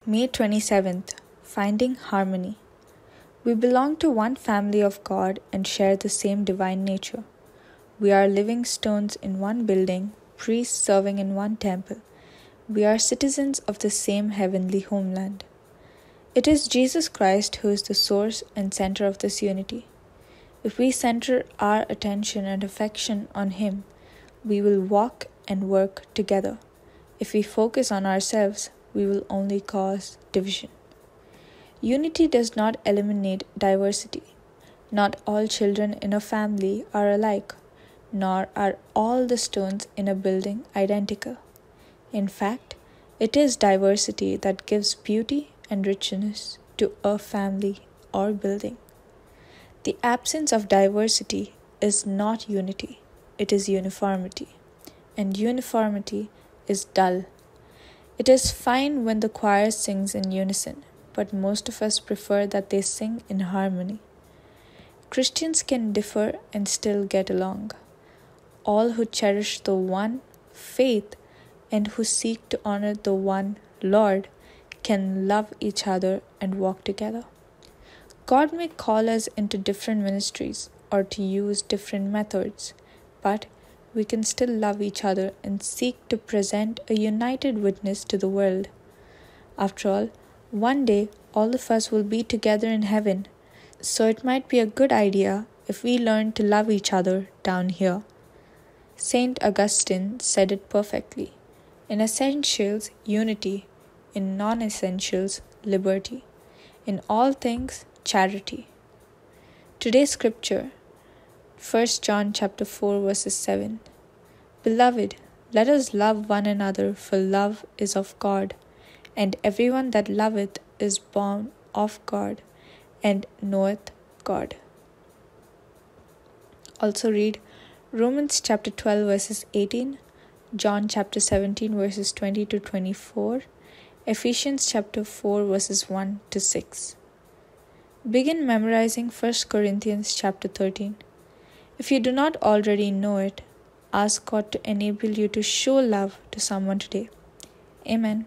May 27th, Finding Harmony. We belong to one family of God and share the same divine nature. We are living stones in one building, priests serving in one temple. We are citizens of the same heavenly homeland. It is Jesus Christ who is the source and center of this unity. If we center our attention and affection on Him, we will walk and work together. If we focus on ourselves, we will only cause division. Unity does not eliminate diversity. Not all children in a family are alike, nor are all the stones in a building identical. In fact, it is diversity that gives beauty and richness to a family or building. The absence of diversity is not unity, it is uniformity. And uniformity is dull. It is fine when the choir sings in unison, but most of us prefer that they sing in harmony. Christians can differ and still get along. All who cherish the one faith and who seek to honor the one Lord can love each other and walk together. God may call us into different ministries or to use different methods, but we can still love each other and seek to present a united witness to the world. After all, one day all of us will be together in heaven, so it might be a good idea if we learn to love each other down here. Saint Augustine said it perfectly. In essentials, unity. In non-essentials, liberty. In all things, charity. Today's scripture, 1 John chapter 4 verses 7. Beloved, let us love one another, for love is of God, and everyone that loveth is born of God, and knoweth God. Also read Romans chapter 12 verses 18, John chapter 17 verses 20 to 24, Ephesians chapter 4 verses 1 to 6. Begin memorizing 1 Corinthians chapter 13. If you do not already know it, ask God to enable you to show love to someone today. Amen.